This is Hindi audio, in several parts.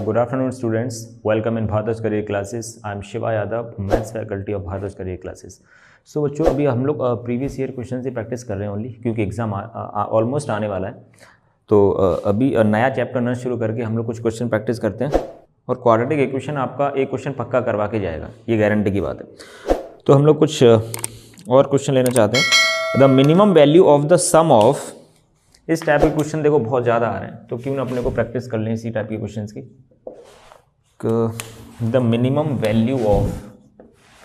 Good afternoon, students. Welcome in Bharati's Career Classes. I am Shiva Yadav, Maths faculty of Bharati's Career Classes. So बच्चों अभी हम लोग प्रीवियस ईयर क्वेश्चन से प्रैक्टिस कर रहे हैं ओनली, क्योंकि एग्ज़ाम ऑलमोस्ट आने वाला है। तो अभी नया चैप्टर न शुरू करके हम लोग कुछ क्वेश्चन प्रैक्टिस करते हैं और क्वाड्रेटिक इक्वेशन आपका एक क्वेश्चन पक्का करवा के जाएगा, ये गारंटी की बात है। तो हम लोग कुछ और क्वेश्चन लेना चाहते हैं। The minimum value of the sum of, इस टाइप के क्वेश्चन देखो बहुत ज़्यादा आ रहे हैं, तो क्यों ना अपने को प्रैक्टिस कर लें इसी टाइप के क्वेश्चंस की। द मिनिमम वैल्यू ऑफ,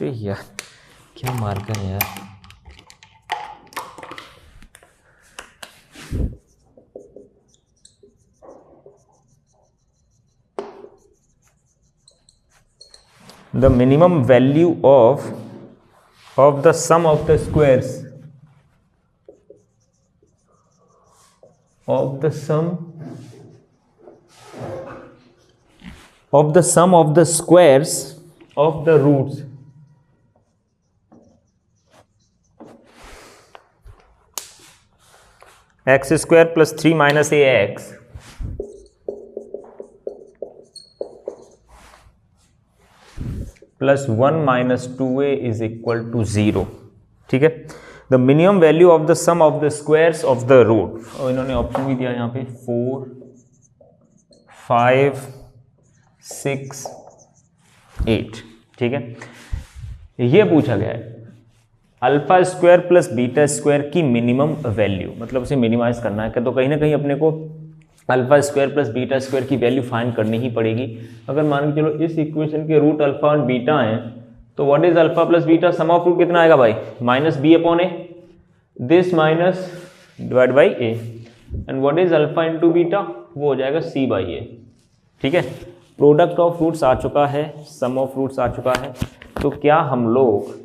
यार क्या मार्कर है यार, the minimum value of the sum of the squares of the sum of the squares of the roots x square plus 3 minus ax plus 1 minus 2a is equal to 0। ठीक है, the minimum value of the sum of the squares of the root, और इन्होंने ऑप्शन भी दिया यहाँ पे 4, 5, 6, 8। ठीक है, ये पूछा गया है alpha square plus beta square की मिनिमम वैल्यू, मतलब उसे मिनिमाइज करना है। तो कहीं ना कहीं अपने को alpha square plus beta square की वैल्यू फाइंड करनी ही पड़ेगी। अगर मान के चलो इस इक्वेशन के रूट अल्फा और बीटा हैं, तो what is alpha plus beta, sum of root कितना आएगा भाई, minus b upon a, this minus divide by a, and what is alpha into beta, वो हो जाएगा सी बाई ए। ठीक है, प्रोडक्ट ऑफ रूट्स आ चुका है, सम ऑफ रूट्स आ चुका है, तो क्या हम लोग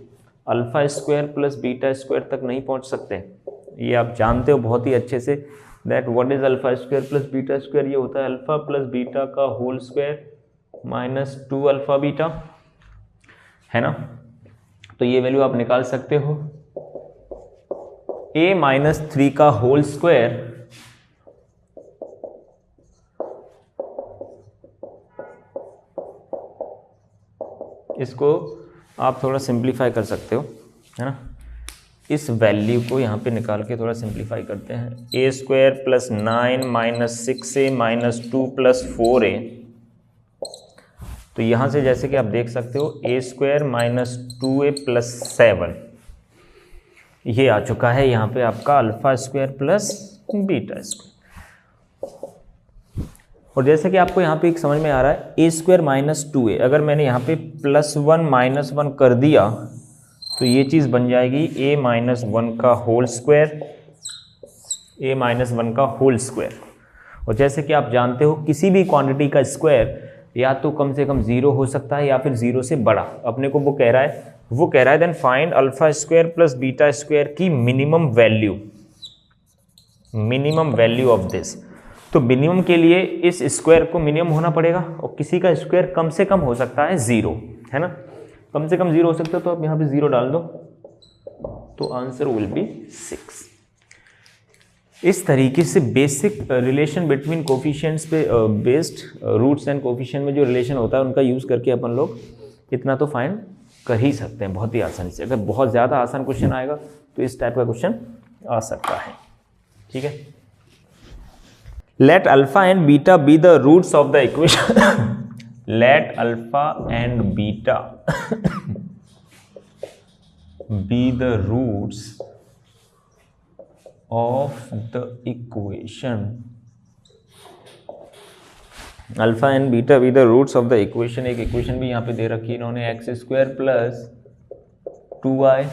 alpha square plus beta square तक नहीं पहुंच सकते? ये आप जानते हो बहुत ही अच्छे से that what is alpha square plus beta square, ये होता है अल्फा प्लस बीटा का whole square minus 2 alpha beta, है ना। तो ये वैल्यू आप निकाल सकते हो, a माइनस 3 का होल स्क्वायर इसको आप थोड़ा सिंप्लीफाई कर सकते हो, है ना। इस वैल्यू को यहाँ पे निकाल के थोड़ा सिंप्लीफाई करते हैं, a square plus 9 minus 6a minus 2 plus 4a। तो यहाँ से जैसे कि आप देख सकते हो a square minus 2a plus 7, ये आ चुका है यहाँ पे आपका alpha square plus beta square. और जैसे कि आपको यहाँ पे एक समझ में आ रहा है a स्क्वायर माइनस 2a, अगर मैंने यहाँ पे प्लस 1 माइनस 1 कर दिया तो ये चीज़ बन जाएगी a माइनस 1 का होल स्क्वायर, a माइनस 1 का होल स्क्वायर। और जैसे कि आप जानते हो किसी भी क्वांटिटी का स्क्वायर या तो कम से कम 0 हो सकता है या फिर 0 से बड़ा। अपने को वो कह रहा है then find alpha square plus beta square की मिनिमम वैल्यू ऑफ दिस। तो मिनिमम के लिए इस स्क्वायर को मिनिमम होना पड़ेगा, और किसी का स्क्वायर कम से कम हो सकता है 0, है ना, कम से कम 0 हो सकता है। तो आप यहाँ पे 0 डाल दो तो आंसर विल बी 6। इस तरीके से बेसिक रिलेशन बिटवीन कोफिशिएंट्स पे बेस्ड रूट्स एंड कोफिशिएंट में जो रिलेशन होता है उनका यूज़ करके अपन लोग इतना तो फाइंड कर ही सकते हैं बहुत ही आसानी से। अगर बहुत ज़्यादा आसान क्वेश्चन आएगा तो इस टाइप का क्वेश्चन आ सकता है। ठीक है, let alpha and beta be the roots of the equation let alpha and beta be the roots of the equation, alpha and beta be the roots of the equation. एक इक्वेशन भी यहाँ पे दे रखी है इन्होंने, x square plus 2y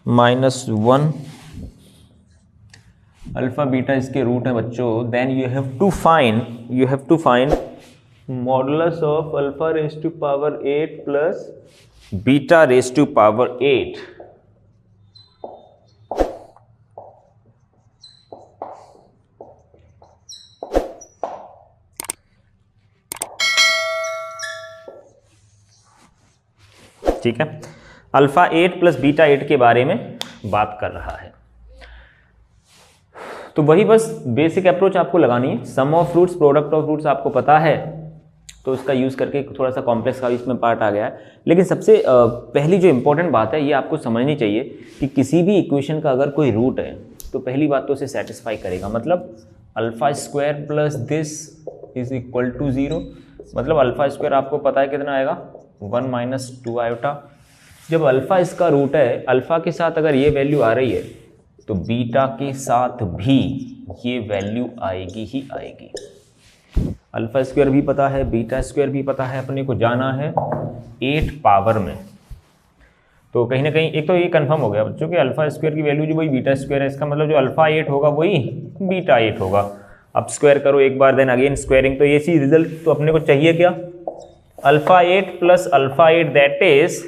minus 1, alpha beta इसके रूट है बच्चों। Then you have to find modulus of alpha raise to power 8 plus beta raise to power 8। ठीक है, अल्फा 8 प्लस बीटा 8 के बारे में बात कर रहा है। तो वही बस बेसिक अप्रोच आपको लगानी है। Sum of fruits, product of fruits आपको पता है, तो उसका यूज़ करके थोड़ा सा कॉम्प्लेक्स का इसमें पार्ट आ गया है। लेकिन सबसे पहली जो इंपॉर्टेंट बात है ये आपको समझनी चाहिए कि किसी भी इक्वेशन का अगर कोई रूट है तो पहली बात तो उसे सेटिस्फाई करेगा। मतलब alpha square plus this is equal to 0, मतलब अल्फा स्क्वायर आपको पता है कितना आएगा 1 माइनस 2 आयोटा। जब अल्फा इसका रूट है, अल्फा के साथ अगर ये वैल्यू आ रही है तो बीटा के साथ भी ये वैल्यू आएगी ही आएगी। अल्फा स्क्वायर भी पता है, बीटा स्क्वायर भी पता है, अपने को जाना है 8 पावर में। तो कहीं ना कहीं एक तो ये कंफर्म हो गया बच्चों कि अल्फा स्क्वायर की वैल्यू जो वही बीटा स्क्वायर है, इसका मतलब जो अल्फा 8 होगा वही बीटा 8 होगा। अब स्क्वायर करो एक बार, देन अगेन स्क्वायरिंग, तो ये चीज रिजल्ट तो अपने को चाहिए क्या, alpha 8 plus alpha 8 that is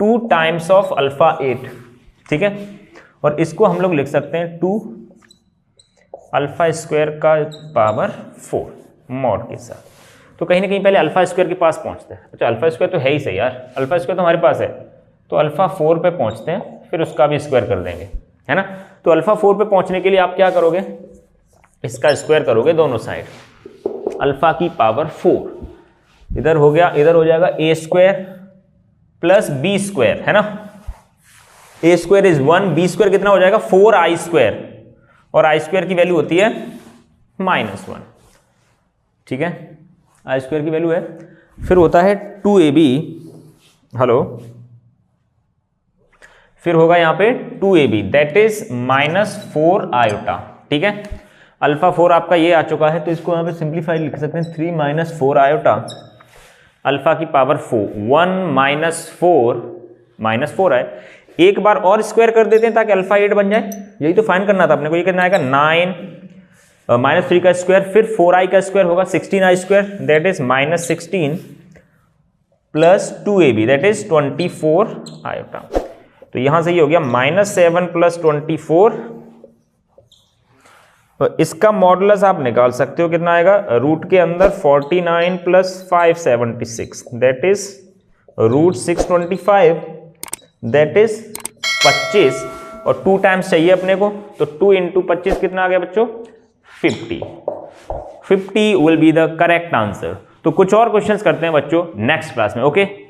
2 times of alpha 8, ठीक है। और इसको हम लोग लिख सकते हैं 2 अल्फा स्क्वायर का पावर 4 मॉड के साथ। तो कहीं ना कहीं पहले अल्फा स्क्वायर के पास पहुंचते हैं। अच्छा अल्फा स्क्वायर तो है ही सही यार, अल्फा स्क्वायर तो हमारे पास है, तो अल्फा 4 पे पहुंचते हैं, फिर उसका भी स्क्वायर कर देंगे, है ना। तो अल्फा 4 पे पहुंचने के लिए आप क्या करोगे, इसका स्क्वायर करोगे दोनों साइड, अल्फा की पावर 4 इधर हो गया, इधर हो जाएगा ए स्क्वायर प्लस बी स्क्वायर, है ना। ए स्क्वायर इज 1, बी स्क्वायर कितना हो जाएगा 4 आई स्क्वायर, और आई स्क्वायर की वैल्यू होती है -1, ठीक है, आई स्क्वायर की वैल्यू है। फिर होता है 2ab, हेलो, फिर होगा यहां पे 2ab दैट इज -4 आयोटा, ठीक है। अल्फा 4 आपका ये आ चुका है, तो इसको यहां पे सिंप्लीफाई लिख सकते हैं 3 - 4 आयोटा अल्फा की पावर 4, 1 - 4 -4 है। एक बार और स्क्वायर कर देते हैं ताकि अल्फा 8 बन जाए, यही तो फाइंड करना था अपने को। ये कितना आएगा 9 -3 का स्क्वायर, फिर 4i का स्क्वायर होगा 16i square that is -16 plus 2ab that is 24 iota. तो यहां से ये हो गया -7 प्लस 24। तो इसका मॉडुलस आप निकाल सकते हो, कितना आएगा, रूट के अंदर 49 plus 576 that is √625 that is 25, और 2 टाइम्स चाहिए अपने को, तो 2 × 25 कितना आ गया बच्चों 50 will be the correct answer. तो कुछ और क्वेश्चंस करते हैं बच्चों नेक्स्ट क्लास में, ओके।